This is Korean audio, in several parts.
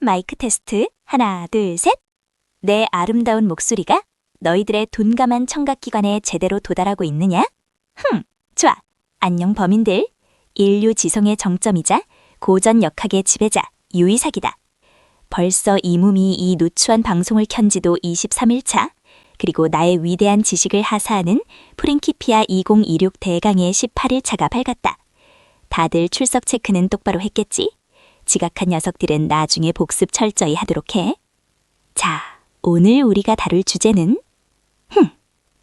마이크 테스트. 하나, 둘, 셋. 내 아름다운 목소리가 너희들의 둔감한 청각기관에 제대로 도달하고 있느냐? 좋아. 안녕 범인들. 인류 지성의 정점이자 고전 역학의 지배자 유이삭이다. 벌써 이 몸이 이 누추한 방송을 켠 지도 23일차. 그리고 나의 위대한 지식을 하사하는 프린키피아 2026 대강의 18일차가 밝았다. 다들 출석 체크는 똑바로 했겠지? 지각한 녀석들은 나중에 복습 철저히 하도록 해. 자, 오늘 우리가 다룰 주제는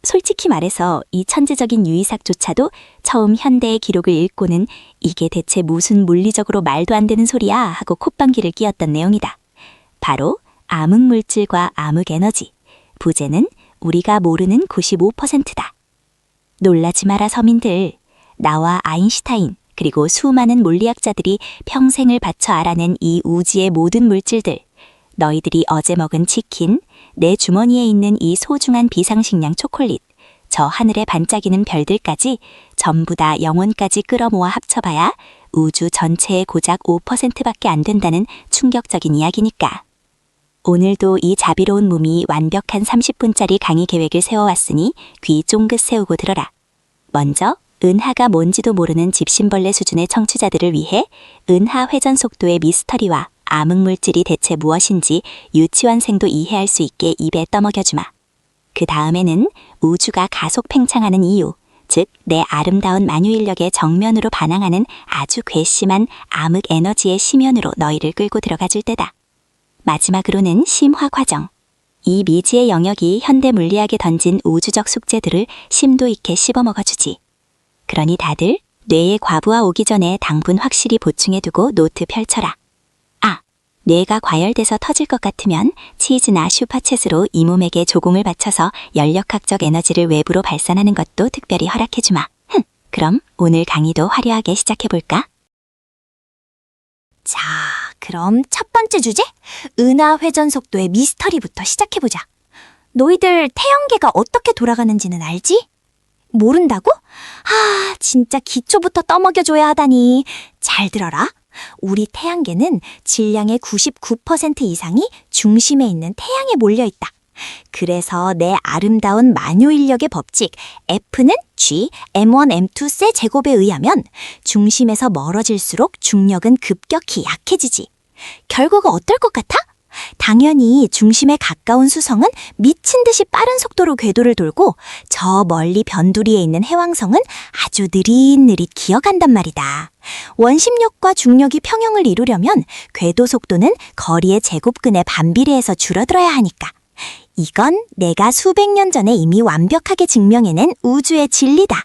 솔직히 말해서 이 천재적인 유이삭조차도 처음 현대의 기록을 읽고는 이게 대체 무슨 물리적으로 말도 안 되는 소리야 하고 콧방귀를 뀌었던 내용이다. 바로 암흑물질과 암흑에너지. 부제는 우리가 모르는 95%다. 놀라지 마라 서민들. 나와 아인슈타인 그리고 수많은 물리학자들이 평생을 바쳐 알아낸 이 우주의 모든 물질들. 너희들이 어제 먹은 치킨, 내 주머니에 있는 이 소중한 비상식량 초콜릿, 저 하늘에 반짝이는 별들까지 전부 다 영혼까지 끌어모아 합쳐봐야 우주 전체의 고작 5%밖에 안 된다는 충격적인 이야기니까. 오늘도 이 자비로운 몸이 완벽한 30분짜리 강의 계획을 세워왔으니 귀 쫑긋 세우고 들어라. 먼저 은하가 뭔지도 모르는 집신벌레 수준의 청취자들을 위해 은하 회전 속도의 미스터리와 암흑물질이 대체 무엇인지 유치원생도 이해할 수 있게 입에 떠먹여주마. 그 다음에는 우주가 가속 팽창하는 이유, 즉 내 아름다운 만유인력의 정면으로 반항하는 아주 괘씸한 암흑 에너지의 심연으로 너희를 끌고 들어가줄 때다. 마지막으로는 심화 과정. 이 미지의 영역이 현대 물리학에 던진 우주적 숙제들을 심도 있게 씹어먹어주지. 그러니 다들 뇌에 과부하 오기 전에 당분 확실히 보충해두고 노트 펼쳐라. 뇌가 과열돼서 터질 것 같으면 치즈나 슈퍼챗으로 이 몸에게 조공을 바쳐서 연력학적 에너지를 외부로 발산하는 것도 특별히 허락해주마. 그럼 오늘 강의도 화려하게 시작해볼까? 자, 그럼 첫 번째 주제, 은하 회전 속도의 미스터리부터 시작해보자. 너희들 태양계가 어떻게 돌아가는지는 알지? 모른다고? 진짜 기초부터 떠먹여줘야 하다니. 잘 들어라. 우리 태양계는 질량의 99% 이상이 중심에 있는 태양에 몰려있다. 그래서 내 아름다운 만유인력의 법칙 F는 G, M1, M2 세 제곱에 의하면 중심에서 멀어질수록 중력은 급격히 약해지지. 결과가 어떨 것 같아? 당연히 중심에 가까운 수성은 미친 듯이 빠른 속도로 궤도를 돌고 저 멀리 변두리에 있는 해왕성은 아주 느릿느릿 기어간단 말이다. 원심력과 중력이 평형을 이루려면 궤도 속도는 거리의 제곱근에 반비례해서 줄어들어야 하니까. 이건 내가 수백 년 전에 이미 완벽하게 증명해낸 우주의 진리다.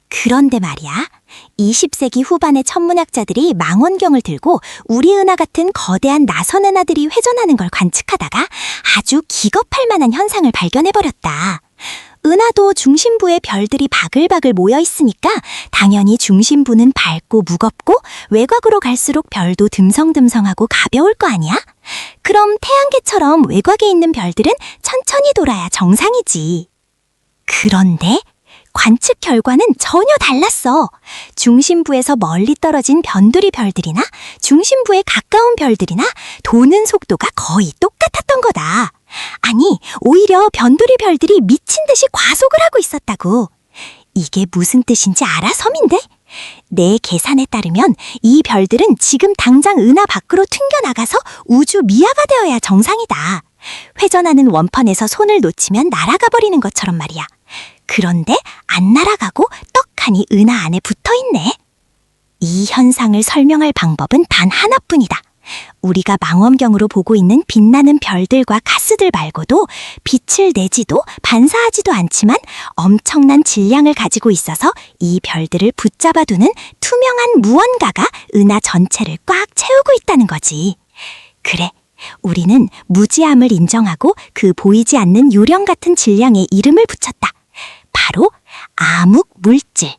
그런데 말이야, 20세기 후반의 천문학자들이 망원경을 들고 우리 은하 같은 거대한 나선 은하들이 회전하는 걸 관측하다가 아주 기겁할 만한 현상을 발견해버렸다. 은하도 중심부에 별들이 바글바글 모여 있으니까 당연히 중심부는 밝고 무겁고 외곽으로 갈수록 별도 듬성듬성하고 가벼울 거 아니야? 그럼 태양계처럼 외곽에 있는 별들은 천천히 돌아야 정상이지. 그런데 관측 결과는 전혀 달랐어. 중심부에서 멀리 떨어진 변두리 별들이나 중심부에 가까운 별들이나 도는 속도가 거의 똑같았던 거다. 아니, 오히려 변두리 별들이 미친 듯이 과속을 하고 있었다고. 이게 무슨 뜻인지 알아, 서민들? 내 계산에 따르면 이 별들은 지금 당장 은하 밖으로 튕겨나가서 우주 미아가 되어야 정상이다. 회전하는 원판에서 손을 놓치면 날아가 버리는 것처럼 말이야. 그런데 안 날아가고 떡하니 은하 안에 붙어있네. 이 현상을 설명할 방법은 단 하나뿐이다. 우리가 망원경으로 보고 있는 빛나는 별들과 가스들 말고도 빛을 내지도 반사하지도 않지만 엄청난 질량을 가지고 있어서 이 별들을 붙잡아두는 투명한 무언가가 은하 전체를 꽉 채우고 있다는 거지. 그래, 우리는 무지함을 인정하고 그 보이지 않는 요령 같은 질량에 이름을 붙였다. 바로 암흑물질,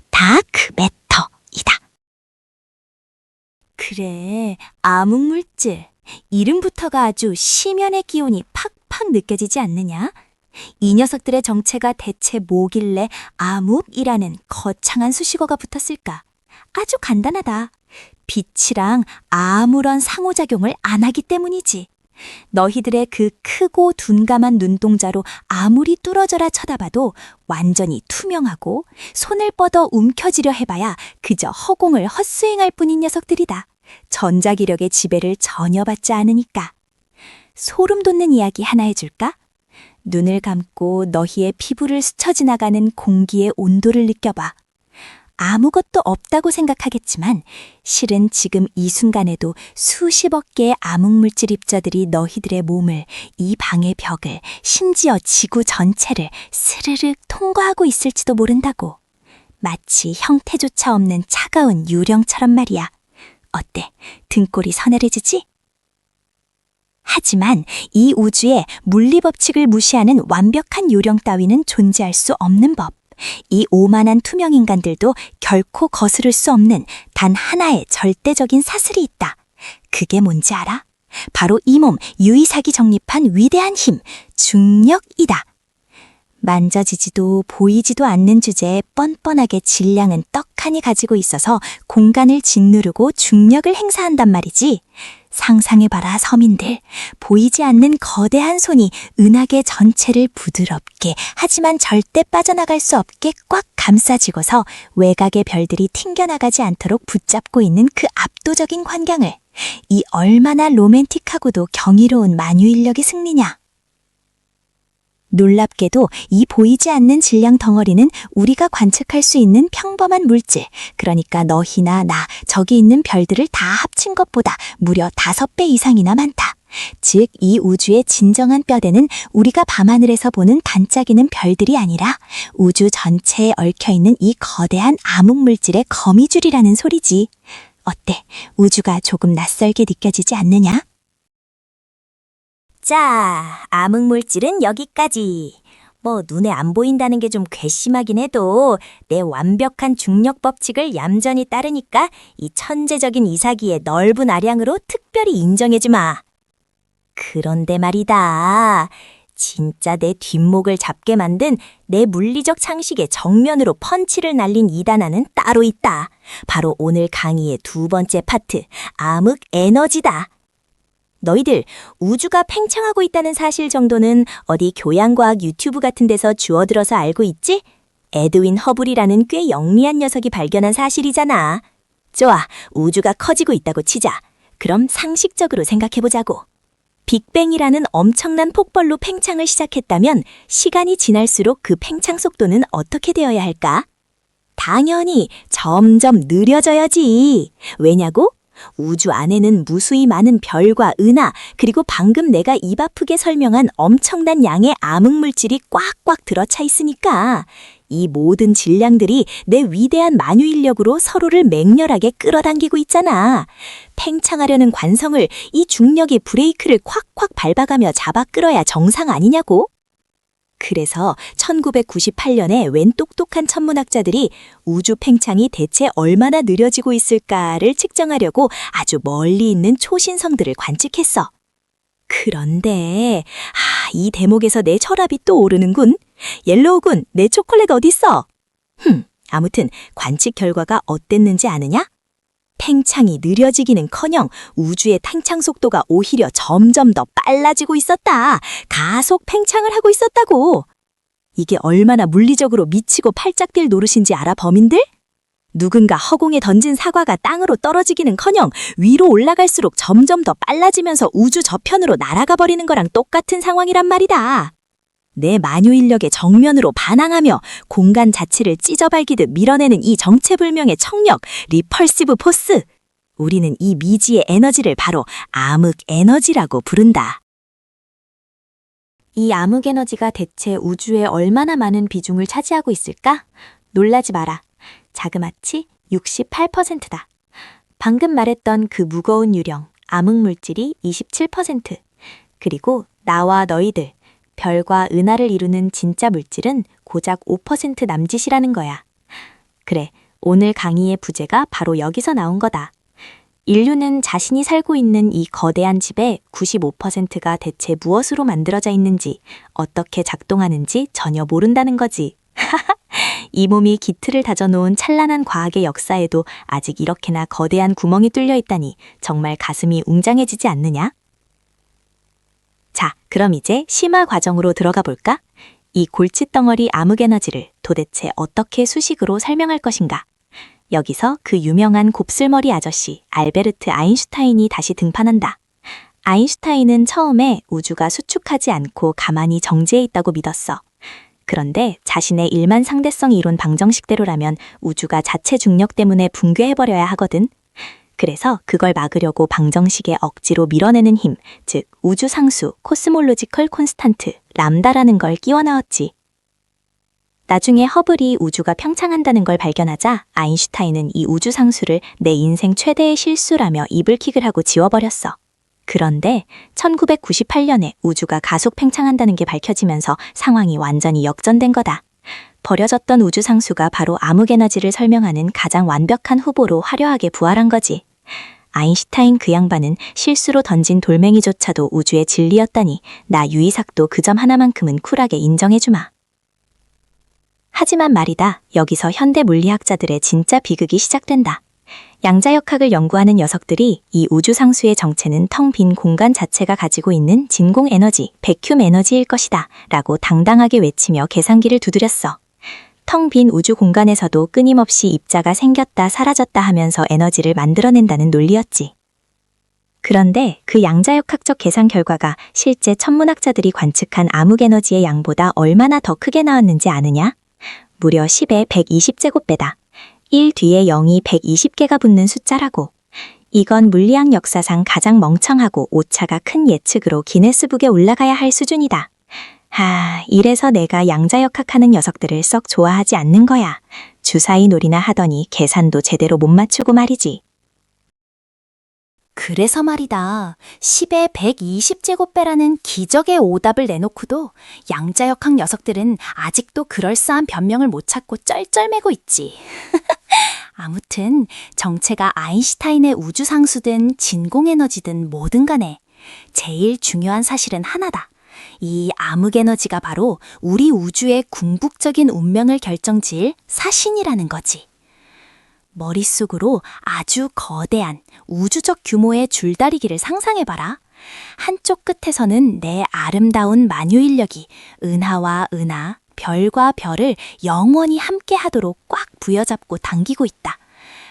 다크매터이다. 그래, 암흑물질. 이름부터가 아주 심연의 기운이 팍팍 느껴지지 않느냐? 이 녀석들의 정체가 대체 뭐길래 암흑이라는 거창한 수식어가 붙었을까? 아주 간단하다. 빛이랑 아무런 상호작용을 안 하기 때문이지. 너희들의 그 크고 둔감한 눈동자로 아무리 뚫어져라 쳐다봐도 완전히 투명하고 손을 뻗어 움켜쥐려 해봐야 그저 허공을 헛스윙할 뿐인 녀석들이다. 전자기력의 지배를 전혀 받지 않으니까. 소름 돋는 이야기 하나 해줄까? 눈을 감고 너희의 피부를 스쳐 지나가는 공기의 온도를 느껴봐. 아무것도 없다고 생각하겠지만 실은 지금 이 순간에도 수십억 개의 암흑물질 입자들이 너희들의 몸을, 이 방의 벽을, 심지어 지구 전체를 스르륵 통과하고 있을지도 모른다고. 마치 형태조차 없는 차가운 유령처럼 말이야. 어때? 등골이 서늘해지지? 하지만 이 우주에 물리법칙을 무시하는 완벽한 요령 따위는 존재할 수 없는 법. 이 오만한 투명 인간들도 결코 거스를 수 없는 단 하나의 절대적인 사슬이 있다. 그게 뭔지 알아? 바로 이 몸 유의사기 정립한 위대한 힘, 중력이다. 만져지지도 보이지도 않는 주제에 뻔뻔하게 질량은 떡하니 가지고 있어서 공간을 짓누르고 중력을 행사한단 말이지. 상상해봐라, 서민들. 보이지 않는 거대한 손이 은하계 전체를 부드럽게 하지만 절대 빠져나갈 수 없게 꽉 감싸쥐고서 외곽의 별들이 튕겨나가지 않도록 붙잡고 있는 그 압도적인 광경을. 이 얼마나 로맨틱하고도 경이로운 만유인력의 승리냐. 놀랍게도 이 보이지 않는 질량 덩어리는 우리가 관측할 수 있는 평범한 물질, 그러니까 너희나 나, 저기 있는 별들을 다 합친 것보다 무려 5배 이상이나 많다. 즉, 이 우주의 진정한 뼈대는 우리가 밤하늘에서 보는 반짝이는 별들이 아니라 우주 전체에 얽혀있는 이 거대한 암흑물질의 거미줄이라는 소리지. 어때? 우주가 조금 낯설게 느껴지지 않느냐? 자, 암흑물질은 여기까지. 눈에 안 보인다는 게 좀 괘씸하긴 해도 내 완벽한 중력 법칙을 얌전히 따르니까 이 천재적인 이사기의 넓은 아량으로 특별히 인정해주마. 그런데 말이다. 진짜 내 뒷목을 잡게 만든 내 물리적 상식의 정면으로 펀치를 날린 이단아는 따로 있다. 바로 오늘 강의의 2번째 파트, 암흑 에너지다. 너희들 우주가 팽창하고 있다는 사실 정도는 어디 교양과학 유튜브 같은 데서 주워들어서 알고 있지? 에드윈 허블이라는 꽤 영리한 녀석이 발견한 사실이잖아. 좋아, 우주가 커지고 있다고 치자. 그럼 상식적으로 생각해보자고. 빅뱅이라는 엄청난 폭발로 팽창을 시작했다면 시간이 지날수록 그 팽창 속도는 어떻게 되어야 할까? 당연히 점점 느려져야지. 왜냐고? 우주 안에는 무수히 많은 별과 은하, 그리고 방금 내가 입 아프게 설명한 엄청난 양의 암흑물질이 꽉꽉 들어차 있으니까 이 모든 질량들이 내 위대한 만유인력으로 서로를 맹렬하게 끌어당기고 있잖아. 팽창하려는 관성을 이 중력의 브레이크를 콱콱 밟아가며 잡아 끌어야 정상 아니냐고? 그래서 1998년에 웬 똑똑한 천문학자들이 우주 팽창이 대체 얼마나 느려지고 있을까를 측정하려고 아주 멀리 있는 초신성들을 관측했어. 그런데 이 대목에서 내 혈압이 또 오르는군. 옐로우군, 내 초콜릿 어딨어? 아무튼 관측 결과가 어땠는지 아느냐? 팽창이 느려지기는커녕 우주의 팽창 속도가 오히려 점점 더 빨라지고 있었다. 가속 팽창을 하고 있었다고. 이게 얼마나 물리적으로 미치고 팔짝 뛸 노릇인지 알아, 범인들? 누군가 허공에 던진 사과가 땅으로 떨어지기는커녕 위로 올라갈수록 점점 더 빨라지면서 우주 저편으로 날아가 버리는 거랑 똑같은 상황이란 말이다. 내 만유인력의 정면으로 반항하며 공간 자체를 찢어발기듯 밀어내는 이 정체불명의 청력, 리펄시브 포스. 우리는 이 미지의 에너지를 바로 암흑 에너지라고 부른다. 이 암흑 에너지가 대체 우주에 얼마나 많은 비중을 차지하고 있을까? 놀라지 마라. 자그마치 68%다. 방금 말했던 그 무거운 유령, 암흑물질이 27%. 그리고 나와 너희들, 별과 은하를 이루는 진짜 물질은 고작 5% 남짓이라는 거야. 그래, 오늘 강의의 부제가 바로 여기서 나온 거다. 인류는 자신이 살고 있는 이 거대한 집의 95%가 대체 무엇으로 만들어져 있는지, 어떻게 작동하는지 전혀 모른다는 거지. 이 몸이 기틀을 다져놓은 찬란한 과학의 역사에도 아직 이렇게나 거대한 구멍이 뚫려 있다니 정말 가슴이 웅장해지지 않느냐? 자, 그럼 이제 심화 과정으로 들어가 볼까? 이 골칫덩어리 암흑에너지를 도대체 어떻게 수식으로 설명할 것인가? 여기서 그 유명한 곱슬머리 아저씨 알베르트 아인슈타인이 다시 등판한다. 아인슈타인은 처음에 우주가 수축하지 않고 가만히 정지해 있다고 믿었어. 그런데 자신의 일만 상대성 이론 방정식대로라면 우주가 자체 중력 때문에 붕괴해버려야 하거든. 그래서 그걸 막으려고 방정식에 억지로 밀어내는 힘, 즉 우주 상수, 코스몰로지컬 콘스탄트, 람다라는 걸 끼워 넣었지. 나중에 허블이 우주가 평창한다는 걸 발견하자 아인슈타인은 이 우주 상수를 내 인생 최대의 실수라며 이불킥을 하고 지워버렸어. 그런데 1998년에 우주가 가속 팽창한다는 게 밝혀지면서 상황이 완전히 역전된 거다. 버려졌던 우주 상수가 바로 암흑에너지를 설명하는 가장 완벽한 후보로 화려하게 부활한 거지. 아인슈타인 그 양반은 실수로 던진 돌멩이조차도 우주의 진리였다니 나 유이삭도 그 점 하나만큼은 쿨하게 인정해주마. 하지만 말이다, 여기서 현대 물리학자들의 진짜 비극이 시작된다. 양자역학을 연구하는 녀석들이 이 우주상수의 정체는 텅 빈 공간 자체가 가지고 있는 진공 에너지, 백큐մ 에너지일 것이다 라고 당당하게 외치며 계산기를 두드렸어. 텅 빈 우주 공간에서도 끊임없이 입자가 생겼다 사라졌다 하면서 에너지를 만들어낸다는 논리였지. 그런데 그 양자역학적 계산 결과가 실제 천문학자들이 관측한 암흑에너지의 양보다 얼마나 더 크게 나왔는지 아느냐? 무려 10의 120제곱배다. 1 뒤에 0이 120개가 붙는 숫자라고. 이건 물리학 역사상 가장 멍청하고 오차가 큰 예측으로 기네스북에 올라가야 할 수준이다. 이래서 내가 양자역학하는 녀석들을 썩 좋아하지 않는 거야. 주사위 놀이나 하더니 계산도 제대로 못 맞추고 말이지. 그래서 말이다. 10의 120제곱배라는 기적의 오답을 내놓고도 양자역학 녀석들은 아직도 그럴싸한 변명을 못 찾고 쩔쩔매고 있지. 아무튼 정체가 아인슈타인의 우주상수든 진공에너지든 뭐든 간에 제일 중요한 사실은 하나다. 이 암흑에너지가 바로 우리 우주의 궁극적인 운명을 결정지을 사신이라는 거지. 머릿속으로 아주 거대한 우주적 규모의 줄다리기를 상상해봐라. 한쪽 끝에서는 내 아름다운 만유인력이 은하와 은하, 별과 별을 영원히 함께하도록 꽉 부여잡고 당기고 있다.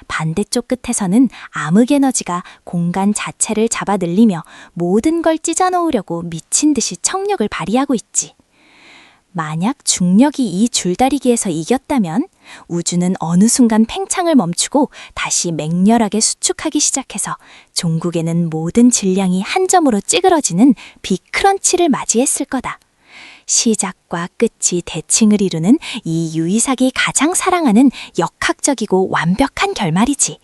반대쪽 끝에서는 암흑에너지가 공간 자체를 잡아 늘리며 모든 걸 찢어놓으려고 미친 듯이 청력을 발휘하고 있지. 만약 중력이 이 줄다리기에서 이겼다면 우주는 어느 순간 팽창을 멈추고 다시 맹렬하게 수축하기 시작해서 종국에는 모든 질량이 한 점으로 찌그러지는 빅크런치를 맞이했을 거다. 시작과 끝이 대칭을 이루는 이 유이삭이 가장 사랑하는 역학적이고 완벽한 결말이지.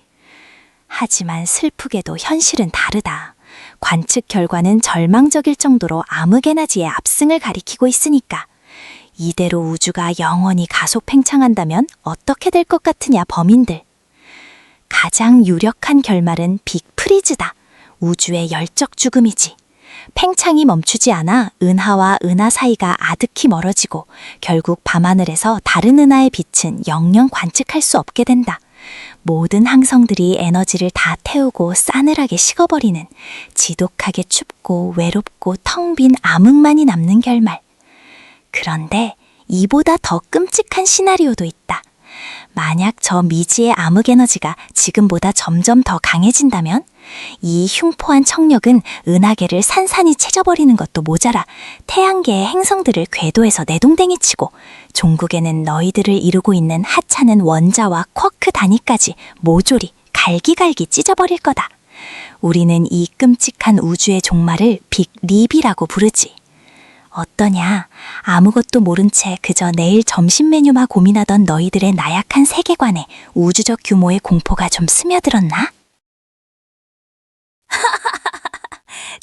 하지만 슬프게도 현실은 다르다. 관측 결과는 절망적일 정도로 암흑에너지의 압승을 가리키고 있으니까. 이대로 우주가 영원히 가속 팽창한다면 어떻게 될 것 같으냐, 범인들. 가장 유력한 결말은 빅프리즈다. 우주의 열적 죽음이지. 팽창이 멈추지 않아 은하와 은하 사이가 아득히 멀어지고 결국 밤하늘에서 다른 은하의 빛은 영영 관측할 수 없게 된다. 모든 항성들이 에너지를 다 태우고 싸늘하게 식어버리는 지독하게 춥고 외롭고 텅 빈 암흑만이 남는 결말. 그런데 이보다 더 끔찍한 시나리오도 있다. 만약 저 미지의 암흑에너지가 지금보다 점점 더 강해진다면 이 흉포한 청력은 은하계를 산산이 채져버리는 것도 모자라 태양계의 행성들을 궤도에서 내동댕이치고 종국에는 너희들을 이루고 있는 하찮은 원자와 쿼크 단위까지 모조리 갈기갈기 찢어버릴 거다. 우리는 이 끔찍한 우주의 종말을 빅립이라고 부르지. 어떠냐? 아무것도 모른 채 그저 내일 점심 메뉴만 고민하던 너희들의 나약한 세계관에 우주적 규모의 공포가 좀 스며들었나?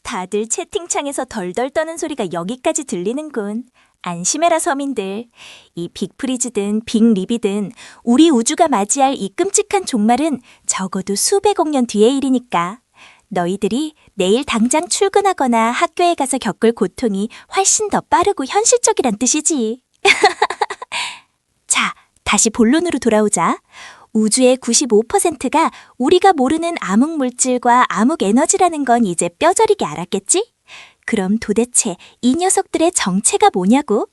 다들 채팅창에서 덜덜 떠는 소리가 여기까지 들리는군. 안심해라 서민들. 이 빅프리즈든 빅립이든 우리 우주가 맞이할 이 끔찍한 종말은 적어도 수백억 년 뒤의 일이니까. 너희들이 내일 당장 출근하거나 학교에 가서 겪을 고통이 훨씬 더 빠르고 현실적이란 뜻이지. 자, 다시 본론으로 돌아오자. 우주의 95%가 우리가 모르는 암흑물질과 암흑에너지라는 건 이제 뼈저리게 알았겠지? 그럼 도대체 이 녀석들의 정체가 뭐냐고?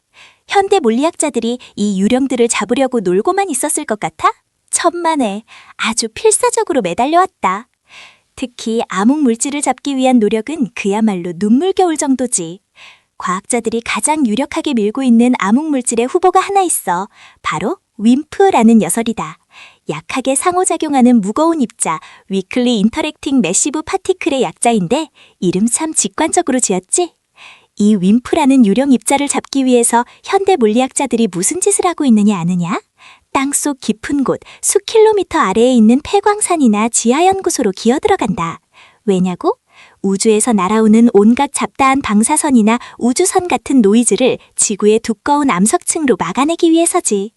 현대 물리학자들이 이 유령들을 잡으려고 놀고만 있었을 것 같아? 천만에 아주 필사적으로 매달려왔다. 특히 암흑물질을 잡기 위한 노력은 그야말로 눈물겨울 정도지. 과학자들이 가장 유력하게 밀고 있는 암흑물질의 후보가 하나 있어. 바로 윈프라는 녀석이다. 약하게 상호작용하는 무거운 입자, 위클리 인터랙팅 매시브 파티클의 약자인데 이름 참 직관적으로 지었지? 이 윈프라는 유령 입자를 잡기 위해서 현대 물리학자들이 무슨 짓을 하고 있느냐 아느냐? 땅속 깊은 곳 수킬로미터 아래에 있는 폐광산이나 지하연구소로 기어들어간다. 왜냐고? 우주에서 날아오는 온갖 잡다한 방사선이나 우주선 같은 노이즈를 지구의 두꺼운 암석층으로 막아내기 위해서지.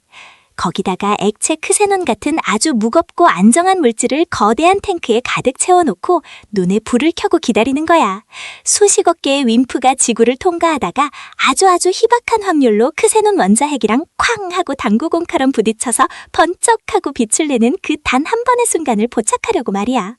거기다가 액체 크세논 같은 아주 무겁고 안정한 물질을 거대한 탱크에 가득 채워놓고 눈에 불을 켜고 기다리는 거야. 수십억 개의 윈프가 지구를 통과하다가 아주 희박한 확률로 크세논 원자핵이랑 쾅 하고 당구공처럼 부딪혀서 번쩍하고 빛을 내는 그 단 한 번의 순간을 포착하려고 말이야.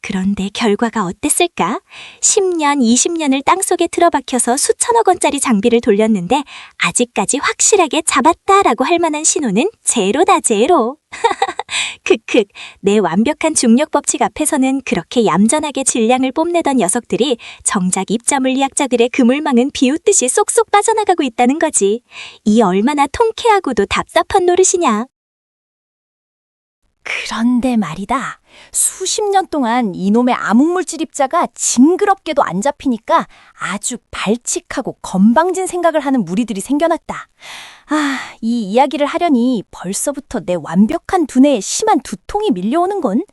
그런데 결과가 어땠을까? 10년, 20년을 땅속에 틀어박혀서 수천억 원짜리 장비를 돌렸는데 아직까지 확실하게 잡았다라고 할 만한 신호는 제로다, 제로. 크크, 내 완벽한 중력 법칙 앞에서는 그렇게 얌전하게 질량을 뽐내던 녀석들이 정작 입자물리학자들의 그물망은 비웃듯이 쏙쏙 빠져나가고 있다는 거지. 이 얼마나 통쾌하고도 답답한 노릇이냐. 그런데 말이다. 수십 년 동안 이놈의 암흑물질 입자가 징그럽게도 안 잡히니까 아주 발칙하고 건방진 생각을 하는 무리들이 생겨났다. 이 이야기를 하려니 벌써부터 내 완벽한 두뇌에 심한 두통이 밀려오는군.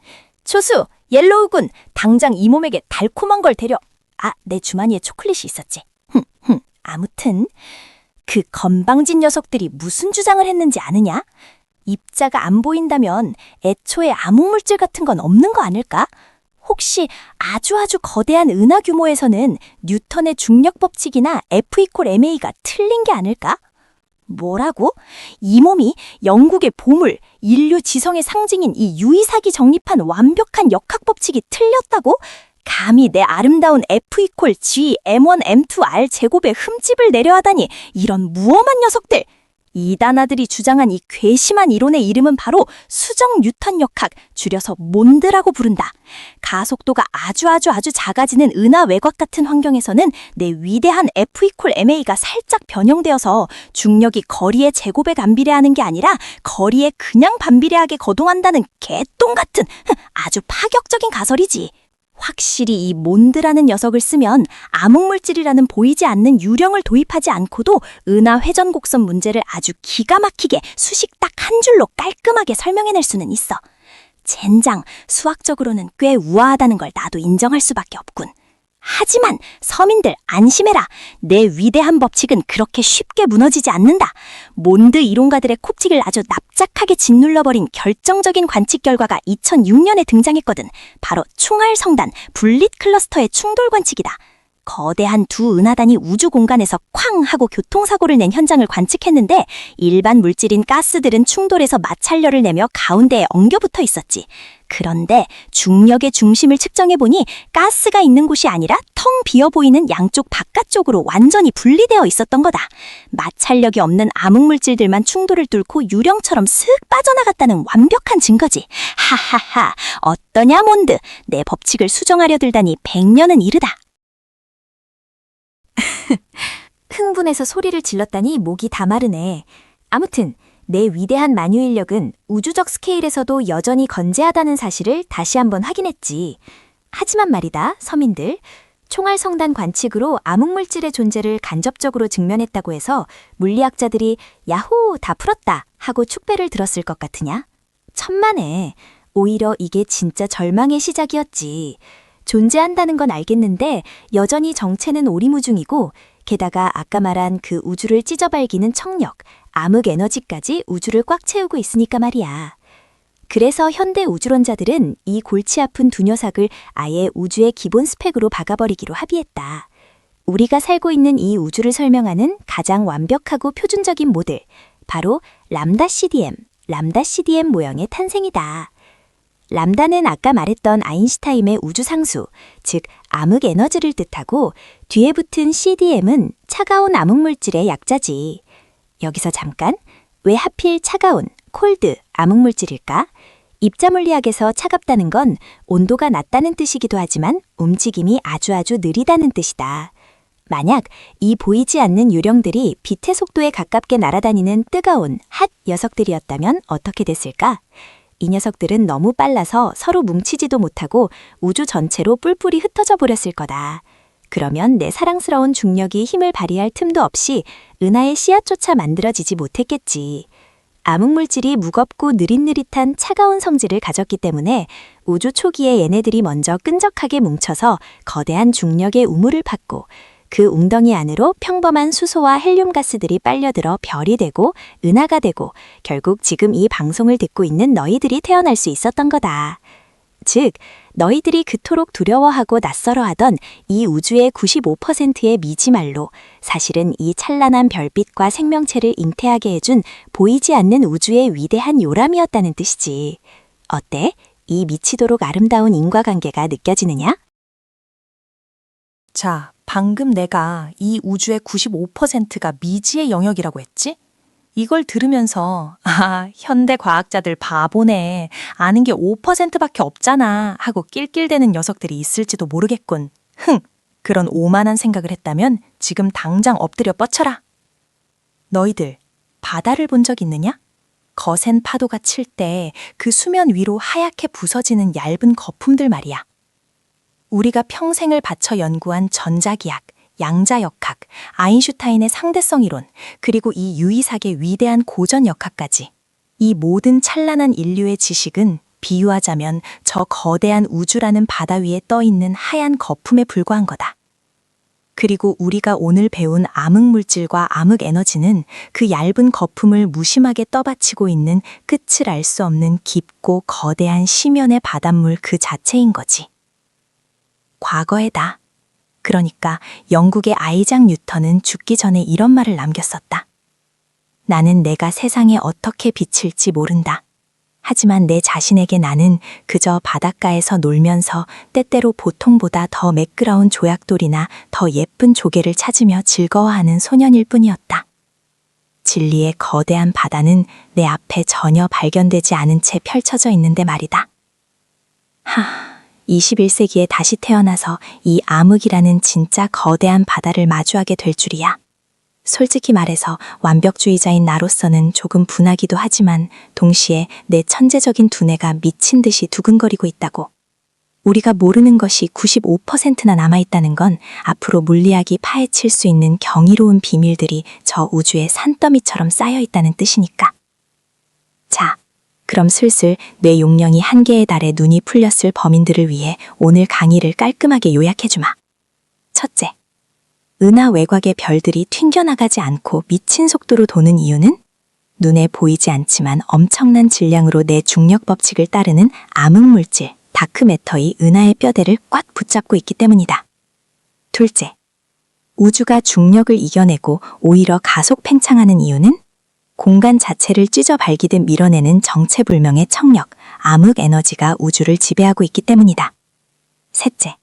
조수, 옐로우군, 당장 이 몸에게 달콤한 걸 데려. 내 주머니에 초콜릿이 있었지. 아무튼 그 건방진 녀석들이 무슨 주장을 했는지 아느냐? 입자가 안 보인다면 애초에 암흑물질 같은 건 없는 거 아닐까? 혹시 아주 거대한 은하 규모에서는 뉴턴의 중력 법칙이나 F=ma가 틀린 게 아닐까? 뭐라고? 이 몸이 영국의 보물, 인류 지성의 상징인 이 유이삭이 정립한 완벽한 역학 법칙이 틀렸다고? 감히 내 아름다운 F=G m1m2r 제곱의 흠집을 내려하다니 이런 무엄한 녀석들! 이단아들이 주장한 이 괘씸한 이론의 이름은 바로 수정 뉴턴 역학, 줄여서 몬드라고 부른다. 가속도가 아주 작아지는 은하 외곽 같은 환경에서는 내 위대한 F=ma가 살짝 변형되어서 중력이 거리의 제곱에 반비례하는 게 아니라 거리에 그냥 반비례하게 거동한다는 개똥 같은 아주 파격적인 가설이지. 확실히 이 몬드라는 녀석을 쓰면 암흑물질이라는 보이지 않는 유령을 도입하지 않고도 은하 회전 곡선 문제를 아주 기가 막히게 수식 딱 한 줄로 깔끔하게 설명해낼 수는 있어. 젠장, 수학적으로는 꽤 우아하다는 걸 나도 인정할 수밖에 없군. 하지만 서민들 안심해라. 내 위대한 법칙은 그렇게 쉽게 무너지지 않는다. 몬드 이론가들의 콕찍을 아주 납작하게 짓눌러버린 결정적인 관측 결과가 2006년에 등장했거든. 바로 충활성단 분릿 클러스터의 충돌 관측이다. 거대한 두 은하단이 우주 공간에서 쾅 하고 교통사고를 낸 현장을 관측했는데 일반 물질인 가스들은 충돌해서 마찰열을 내며 가운데에 엉겨붙어 있었지. 그런데 중력의 중심을 측정해보니 가스가 있는 곳이 아니라 텅 비어 보이는 양쪽 바깥쪽으로 완전히 분리되어 있었던 거다. 마찰력이 없는 암흑물질들만 충돌을 뚫고 유령처럼 쓱 빠져나갔다는 완벽한 증거지. 하하하, 어떠냐 몬드. 내 법칙을 수정하려 들다니 100년은 이르다. 흥분해서 소리를 질렀다니 목이 다 마르네. 아무튼 내 위대한 만유인력은 우주적 스케일에서도 여전히 건재하다는 사실을 다시 한번 확인했지. 하지만 말이다, 서민들. 총알성단 관측으로 암흑물질의 존재를 간접적으로 증명했다고 해서 물리학자들이 야호, 다 풀었다 하고 축배를 들었을 것 같으냐? 천만에. 오히려 이게 진짜 절망의 시작이었지. 존재한다는 건 알겠는데 여전히 정체는 오리무중이고 게다가 아까 말한 그 우주를 찢어발기는 청력, 암흑 에너지까지 우주를 꽉 채우고 있으니까 말이야. 그래서 현대 우주론자들은 이 골치 아픈 두 녀석을 아예 우주의 기본 스펙으로 박아버리기로 합의했다. 우리가 살고 있는 이 우주를 설명하는 가장 완벽하고 표준적인 모델, 바로 람다 CDM, 람다 CDM 모형의 탄생이다. 람다는 아까 말했던 아인슈타인의 우주상수, 즉 암흑 에너지를 뜻하고 뒤에 붙은 CDM은 차가운 암흑물질의 약자지. 여기서 잠깐, 왜 하필 차가운, 콜드, 암흑물질일까? 입자물리학에서 차갑다는 건 온도가 낮다는 뜻이기도 하지만 움직임이 아주 느리다는 뜻이다. 만약 이 보이지 않는 유령들이 빛의 속도에 가깝게 날아다니는 뜨거운 핫 녀석들이었다면 어떻게 됐을까? 이 녀석들은 너무 빨라서 서로 뭉치지도 못하고 우주 전체로 뿔뿔이 흩어져 버렸을 거다. 그러면 내 사랑스러운 중력이 힘을 발휘할 틈도 없이 은하의 씨앗조차 만들어지지 못했겠지. 암흑물질이 무겁고 느릿느릿한 차가운 성질을 가졌기 때문에 우주 초기에 얘네들이 먼저 끈적하게 뭉쳐서 거대한 중력의 우물을 팠고 그 웅덩이 안으로 평범한 수소와 헬륨 가스들이 빨려들어 별이 되고 은하가 되고 결국 지금 이 방송을 듣고 있는 너희들이 태어날 수 있었던 거다. 즉, 너희들이 그토록 두려워하고 낯설어하던 이 우주의 95%의 미지말로 사실은 이 찬란한 별빛과 생명체를 잉태하게 해준 보이지 않는 우주의 위대한 요람이었다는 뜻이지. 어때? 이 미치도록 아름다운 인과관계가 느껴지느냐? 자, 방금 내가 이 우주의 95%가 미지의 영역이라고 했지? 이걸 들으면서 현대 과학자들 바보네. 아는 게 5%밖에 없잖아 하고 낄낄대는 녀석들이 있을지도 모르겠군. 그런 오만한 생각을 했다면 지금 당장 엎드려 뻗쳐라. 너희들 바다를 본 적 있느냐? 거센 파도가 칠 때 그 수면 위로 하얗게 부서지는 얇은 거품들 말이야. 우리가 평생을 바쳐 연구한 전자기학, 양자역학, 아인슈타인의 상대성 이론, 그리고 이 유이삭의 위대한 고전 역학까지. 이 모든 찬란한 인류의 지식은 비유하자면 저 거대한 우주라는 바다 위에 떠있는 하얀 거품에 불과한 거다. 그리고 우리가 오늘 배운 암흑물질과 암흑에너지는 그 얇은 거품을 무심하게 떠받치고 있는 끝을 알 수 없는 깊고 거대한 심연의 바닷물 그 자체인 거지. 과거에다. 그러니까 영국의 아이작 뉴턴은 죽기 전에 이런 말을 남겼었다. 나는 내가 세상에 어떻게 비칠지 모른다. 하지만 내 자신에게 나는 그저 바닷가에서 놀면서 때때로 보통보다 더 매끄러운 조약돌이나 더 예쁜 조개를 찾으며 즐거워하는 소년일 뿐이었다. 진리의 거대한 바다는 내 앞에 전혀 발견되지 않은 채 펼쳐져 있는데 말이다. 21세기에 다시 태어나서 이 암흑이라는 진짜 거대한 바다를 마주하게 될 줄이야. 솔직히 말해서 완벽주의자인 나로서는 조금 분하기도 하지만 동시에 내 천재적인 두뇌가 미친 듯이 두근거리고 있다고. 우리가 모르는 것이 95%나 남아있다는 건 앞으로 물리학이 파헤칠 수 있는 경이로운 비밀들이 저 우주의 산더미처럼 쌓여있다는 뜻이니까. 자, 그럼 슬슬 뇌 용량이 한계에 달해 눈이 풀렸을 범인들을 위해 오늘 강의를 깔끔하게 요약해주마. 첫째, 은하 외곽의 별들이 튕겨나가지 않고 미친 속도로 도는 이유는 눈에 보이지 않지만 엄청난 질량으로 내 중력 법칙을 따르는 암흑물질, 다크매터의 은하의 뼈대를 꽉 붙잡고 있기 때문이다. 둘째, 우주가 중력을 이겨내고 오히려 가속 팽창하는 이유는 공간 자체를 찢어 발기듯 밀어내는 정체불명의 청력, 암흑 에너지가 우주를 지배하고 있기 때문이다. 셋째,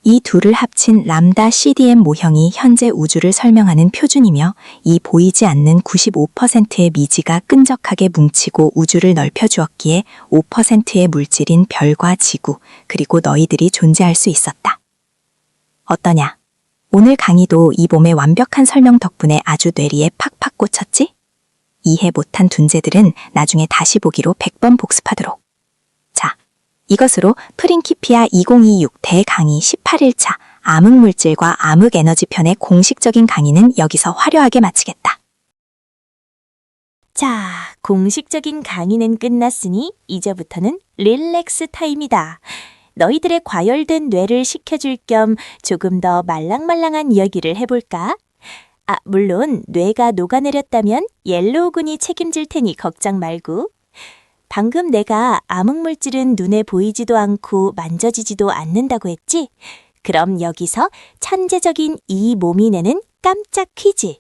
이 둘을 합친 람다 CDM 모형이 현재 우주를 설명하는 표준이며 이 보이지 않는 95%의 미지가 끈적하게 뭉치고 우주를 넓혀주었기에 5%의 물질인 별과 지구, 그리고 너희들이 존재할 수 있었다. 어떠냐? 오늘 강의도 이 봄의 완벽한 설명 덕분에 아주 뇌리에 팍팍 꽂혔지? 이해 못한 둔재들은 나중에 다시 보기로 100번 복습하도록. 자, 이것으로 프린키피아 2026 대강의 18일차 암흑물질과 암흑에너지 편의 공식적인 강의는 여기서 화려하게 마치겠다. 자, 공식적인 강의는 끝났으니 이제부터는 릴렉스 타임이다. 너희들의 과열된 뇌를 식혀줄 겸 조금 더 말랑말랑한 이야기를 해볼까? 물론 뇌가 녹아내렸다면 옐로우 군이 책임질 테니 걱정 말고. 방금 내가 암흑물질은 눈에 보이지도 않고 만져지지도 않는다고 했지? 그럼 여기서 천재적인 이 몸이 내는 깜짝 퀴즈.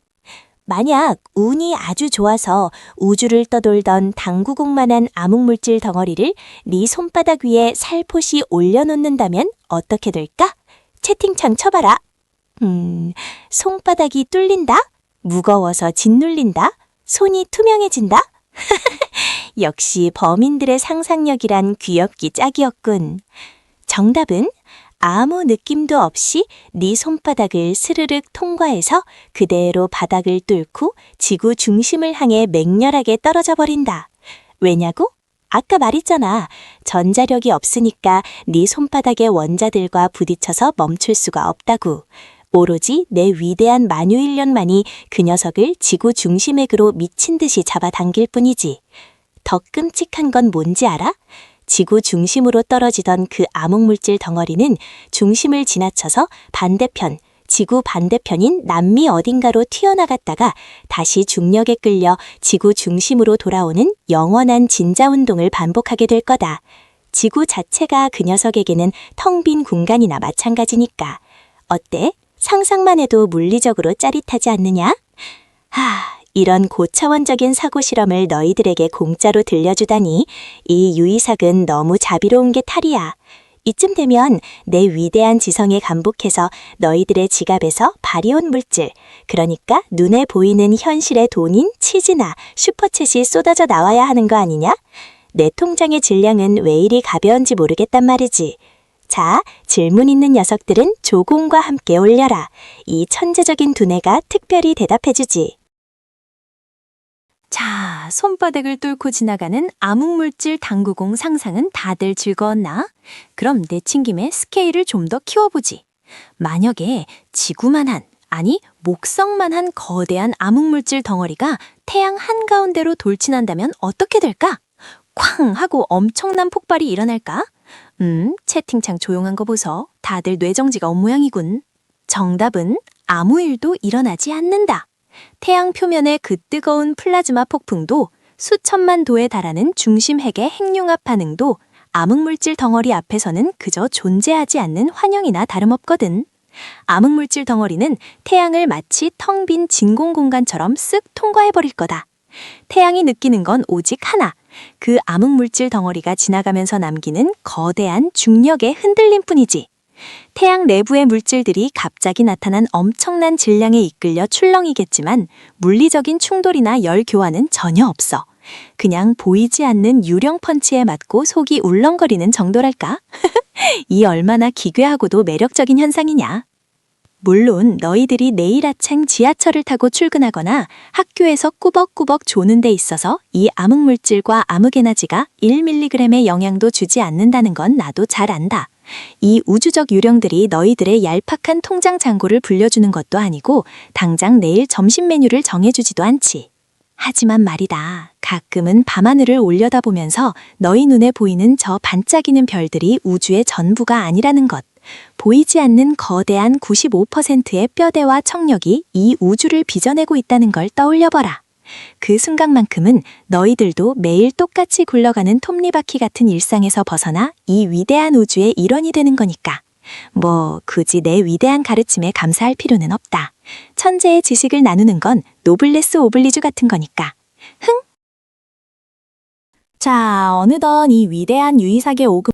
만약 운이 아주 좋아서 우주를 떠돌던 당구공만한 암흑물질 덩어리를 네 손바닥 위에 살포시 올려놓는다면 어떻게 될까? 채팅창 쳐봐라. 손바닥이 뚫린다? 무거워서 짓눌린다? 손이 투명해진다? 역시 범인들의 상상력이란 귀엽기 짝이었군. 정답은 아무 느낌도 없이 네 손바닥을 스르륵 통과해서 그대로 바닥을 뚫고 지구 중심을 향해 맹렬하게 떨어져 버린다. 왜냐고? 아까 말했잖아. 전자력이 없으니까 네 손바닥의 원자들과 부딪혀서 멈출 수가 없다고. 오로지 내 위대한 만유인력만이 그 녀석을 지구 중심액으로 미친 듯이 잡아당길 뿐이지. 더 끔찍한 건 뭔지 알아? 지구 중심으로 떨어지던 그 암흑물질 덩어리는 중심을 지나쳐서 반대편, 지구 반대편인 남미 어딘가로 튀어나갔다가 다시 중력에 끌려 지구 중심으로 돌아오는 영원한 진자운동을 반복하게 될 거다. 지구 자체가 그 녀석에게는 텅 빈 공간이나 마찬가지니까. 어때? 상상만 해도 물리적으로 짜릿하지 않느냐? 이런 고차원적인 사고 실험을 너희들에게 공짜로 들려주다니 이 유이삭은 너무 자비로운 게 탈이야. 이쯤 되면 내 위대한 지성에 감복해서 너희들의 지갑에서 발이온 물질, 그러니까 눈에 보이는 현실의 돈인 치즈나 슈퍼챗이 쏟아져 나와야 하는 거 아니냐? 내 통장의 질량은 왜 이리 가벼운지 모르겠단 말이지. 자, 질문 있는 녀석들은 조공과 함께 올려라. 이 천재적인 두뇌가 특별히 대답해주지. 자, 손바닥을 뚫고 지나가는 암흑물질 당구공 상상은 다들 즐거웠나? 그럼 내친 김에 스케일을 좀 더 키워보지. 만약에 지구만한, 아니 목성만한 거대한 암흑물질 덩어리가 태양 한가운데로 돌진한다면 어떻게 될까? 쾅 하고 엄청난 폭발이 일어날까? 채팅창 조용한 거 보소. 다들 뇌정지가 온 모양이군. 정답은 아무 일도 일어나지 않는다. 태양 표면의 그 뜨거운 플라즈마 폭풍도 수천만 도에 달하는 중심 핵의 핵융합 반응도 암흑물질 덩어리 앞에서는 그저 존재하지 않는 환영이나 다름없거든. 암흑물질 덩어리는 태양을 마치 텅 빈 진공 공간처럼 쓱 통과해버릴 거다. 태양이 느끼는 건 오직 하나. 그 암흑물질 덩어리가 지나가면서 남기는 거대한 중력의 흔들림뿐이지. 태양 내부의 물질들이 갑자기 나타난 엄청난 질량에 이끌려 출렁이겠지만 물리적인 충돌이나 열 교환은 전혀 없어. 그냥 보이지 않는 유령 펀치에 맞고 속이 울렁거리는 정도랄까? 이 얼마나 기괴하고도 매력적인 현상이냐. 물론 너희들이 내일 아침 지하철을 타고 출근하거나 학교에서 꾸벅꾸벅 조는 데 있어서 이 암흑물질과 암흑에너지가 1mg의 영향도 주지 않는다는 건 나도 잘 안다. 이 우주적 유령들이 너희들의 얄팍한 통장 잔고를 불려주는 것도 아니고 당장 내일 점심 메뉴를 정해주지도 않지. 하지만 말이다. 가끔은 밤하늘을 올려다보면서 너희 눈에 보이는 저 반짝이는 별들이 우주의 전부가 아니라는 것. 보이지 않는 거대한 95%의 뼈대와 청력이 이 우주를 빚어내고 있다는 걸 떠올려봐라. 그 순간만큼은 너희들도 매일 똑같이 굴러가는 톱니바퀴 같은 일상에서 벗어나 이 위대한 우주의 일원이 되는 거니까. 뭐 굳이 내 위대한 가르침에 감사할 필요는 없다. 천재의 지식을 나누는 건 노블레스 오블리주 같은 거니까. 자, 어느덧 이 위대한 유이삭의 오금